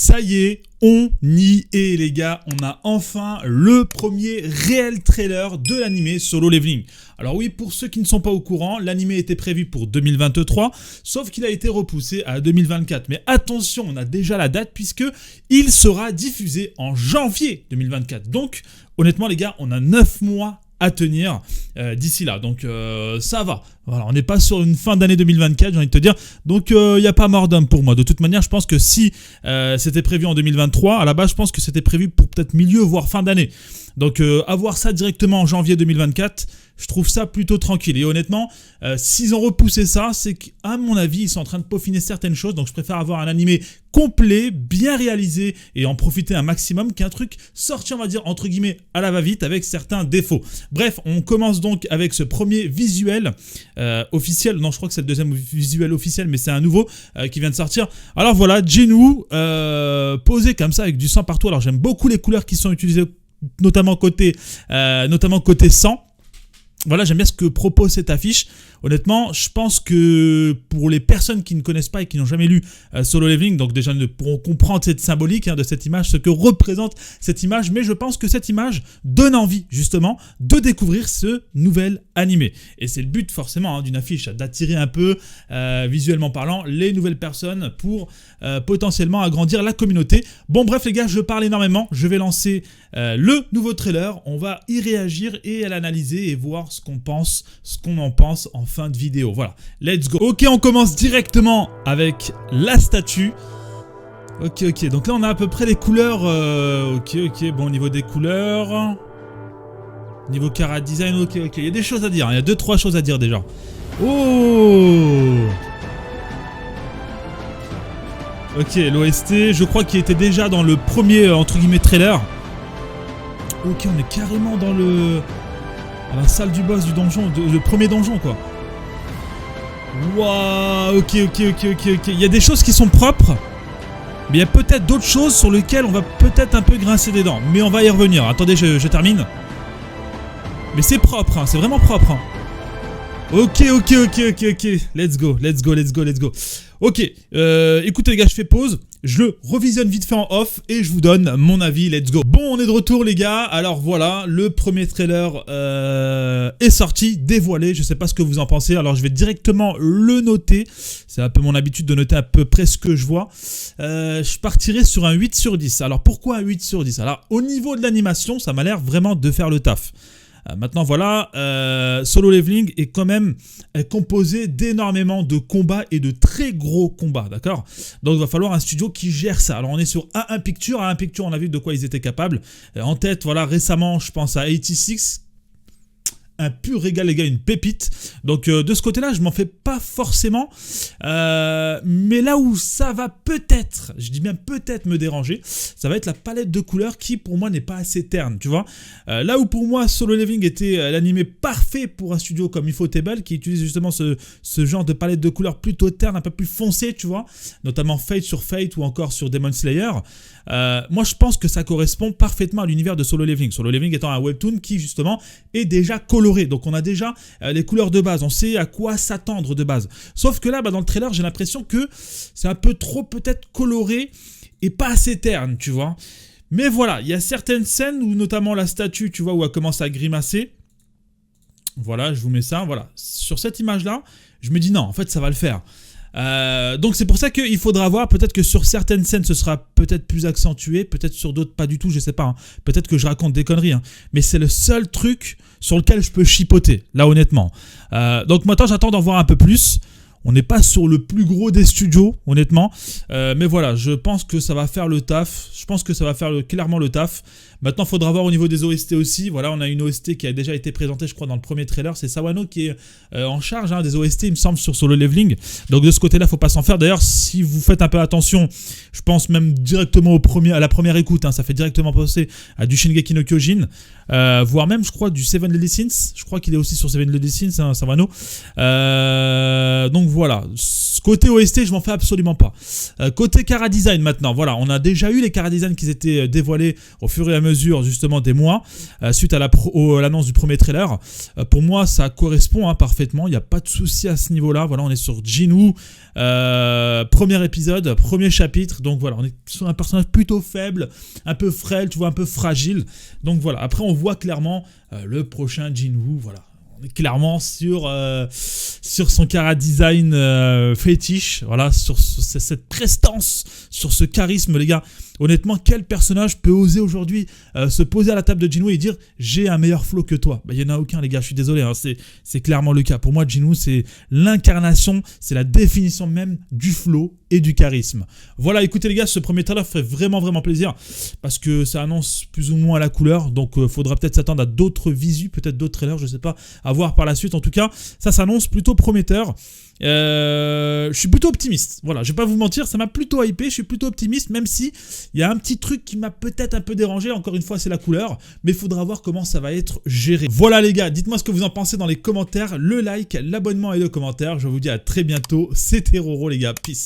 Ça y est, on y est les gars, on a enfin le premier réel trailer de l'animé Solo Leveling. Alors oui, pour ceux qui ne sont pas au courant, l'animé était prévu pour 2023, sauf qu'il a été repoussé à 2024. Mais attention, on a déjà la date puisque il sera diffusé en janvier 2024. Donc honnêtement les gars, on a 9 mois à tenir d'ici là, donc ça va. Voilà, on n'est pas sur une fin d'année 2024, j'ai envie de te dire, donc il n'y a pas mort d'homme pour moi. De toute manière, je pense que si c'était prévu en 2023, à la base, je pense que c'était prévu pour peut-être milieu, voire fin d'année. Donc avoir ça directement en janvier 2024, je trouve ça plutôt tranquille. Et honnêtement, s'ils ont repoussé ça, c'est qu'à mon avis, ils sont en train de peaufiner certaines choses. Donc je préfère avoir un animé complet, bien réalisé et en profiter un maximum qu'un truc sorti, on va dire, entre guillemets, à la va-vite avec certains défauts. Bref, on commence donc avec ce premier visuel officiel. Non, je crois que c'est le deuxième visuel officiel, mais c'est un nouveau qui vient de sortir. Alors voilà, Genou posé comme ça avec du sang partout. Alors j'aime beaucoup les couleurs qui sont utilisées, notamment côté sang. Voilà, j'aime bien ce que propose cette affiche. Honnêtement, je pense que pour les personnes qui ne connaissent pas et qui n'ont jamais lu Solo Leveling, donc déjà ne pourront comprendre cette symbolique de cette image, ce que représente cette image, mais je pense que cette image donne envie justement de découvrir ce nouvel animé. Et c'est le but forcément d'une affiche, d'attirer un peu, visuellement parlant, les nouvelles personnes pour potentiellement agrandir la communauté. Bon bref les gars, je parle énormément, je vais lancer le nouveau trailer, on va y réagir et à l'analyser et voir ce qu'on pense, ce qu'on en pense en fin de vidéo. Voilà, let's go. Ok, on commence directement avec la statue. Ok, donc là on a à peu près les couleurs. Ok, bon, au niveau des couleurs, niveau cara design, ok, il y a des choses à dire, il y a 2-3 choses à dire déjà. Oh, ok, l'OST, je crois qu'il était déjà dans le premier, entre guillemets, trailer. Ok, on est carrément dans la salle du boss du donjon, le premier donjon quoi. Waouh, ok. Il y a des choses qui sont propres, mais il y a peut-être d'autres choses sur lesquelles on va peut-être un peu grincer des dents. Mais on va y revenir. Attendez, je termine. Mais c'est propre, hein, c'est vraiment propre. Hein. Ok. Let's go. Ok, écoutez les gars, je fais pause. Je le revisionne vite fait en off et je vous donne mon avis, let's go. Bon, on est de retour les gars, alors voilà, le premier trailer est sorti, dévoilé, je sais pas ce que vous en pensez, alors je vais directement le noter, c'est un peu mon habitude de noter à peu près ce que je vois. Je partirai sur un 8 sur 10, alors pourquoi un 8 sur 10? Alors au niveau de l'animation, ça m'a l'air vraiment de faire le taf. Maintenant voilà, Solo Leveling est quand même composé d'énormément de combats et de très gros combats, d'accord? Donc il va falloir un studio qui gère ça. Alors on est sur A1 Picture, A1 Picture on a vu de quoi ils étaient capables. En tête, voilà, récemment je pense à 86, un pur régal les gars, une pépite. Donc de ce côté-là, je m'en fais pas forcément. Mais là où ça va peut-être, je dis bien peut-être me déranger, ça va être la palette de couleurs qui pour moi n'est pas assez terne, tu vois. Là où pour moi Solo Leveling était l'animé parfait pour un studio comme Ufotable qui utilise justement ce genre de palette de couleurs plutôt terne, un peu plus foncée, tu vois, notamment Fate sur Fate ou encore sur Demon Slayer. Moi je pense que ça correspond parfaitement à l'univers de Solo Leveling. Solo Leveling étant un webtoon qui justement est déjà coloré. Donc on a déjà les couleurs de base, on sait à quoi s'attendre de base. Sauf que là, dans le trailer, j'ai l'impression que c'est un peu trop peut-être coloré et pas assez terne, tu vois. Mais voilà, il y a certaines scènes où notamment la statue, tu vois, où elle commence à grimacer. Voilà, je vous mets ça, voilà. Sur cette image-là, je me dis non, en fait, ça va le faire. Donc c'est pour ça qu'il faudra voir, peut-être que sur certaines scènes ce sera peut-être plus accentué, peut-être sur d'autres pas du tout, je sais pas, hein. Peut-être que je raconte des conneries, hein. Mais c'est le seul truc sur lequel je peux chipoter, là honnêtement. Donc maintenant j'attends d'en voir un peu plus. On n'est pas sur le plus gros des studios, honnêtement. Mais voilà, je pense que ça va faire le taf. Je pense que ça va faire clairement le taf. Maintenant, il faudra voir au niveau des OST aussi. Voilà, on a une OST qui a déjà été présentée, je crois, dans le premier trailer. C'est Sawano qui est en charge des OST, il me semble, sur Solo Leveling. Donc de ce côté-là, il ne faut pas s'en faire. D'ailleurs, si vous faites un peu attention, je pense même directement à la première écoute, ça fait directement penser à du Shingeki no Kyojin. Voire même, je crois, du Seven Deadly Sins. Je crois qu'il est aussi sur Seven Deadly Sins, Sawano. Donc voilà. Côté OST, je m'en fais absolument pas. Côté Chara Design maintenant, voilà, on a déjà eu les Chara Design qui étaient dévoilés au fur et à mesure justement des mois, suite à l'annonce du premier trailer. Pour moi, ça correspond parfaitement, il n'y a pas de souci à ce niveau-là. Voilà, on est sur Jinwoo, premier épisode, premier chapitre, donc voilà, on est sur un personnage plutôt faible, un peu frêle, tu vois, un peu fragile. Donc voilà, après on voit clairement le prochain Jinwoo, voilà. Clairement sur son Chara Design fétiche, voilà, sur cette prestance, sur ce charisme, les gars. Honnêtement, quel personnage peut oser aujourd'hui se poser à la table de Jinwoo et dire j'ai un meilleur flow que toi? Il n'y en a aucun, les gars, je suis désolé, c'est clairement le cas. Pour moi, Jinwoo, c'est l'incarnation, c'est la définition même du flow et du charisme. Voilà, écoutez les gars, ce premier trailer fait vraiment plaisir parce que ça annonce plus ou moins la couleur, donc faudra peut-être s'attendre à d'autres visus, peut-être d'autres trailers, je sais pas, à voir par la suite. En tout cas, ça s'annonce plutôt prometteur. Je suis plutôt optimiste. Voilà, je vais pas vous mentir, ça m'a plutôt hypé. Je suis plutôt optimiste, même si il y a un petit truc qui m'a peut-être un peu dérangé. Encore une fois, c'est la couleur, mais il faudra voir comment ça va être géré. Voilà les gars, dites-moi ce que vous en pensez dans les commentaires, le like, l'abonnement et le commentaire. Je vous dis à très bientôt. C'était Roro les gars, peace.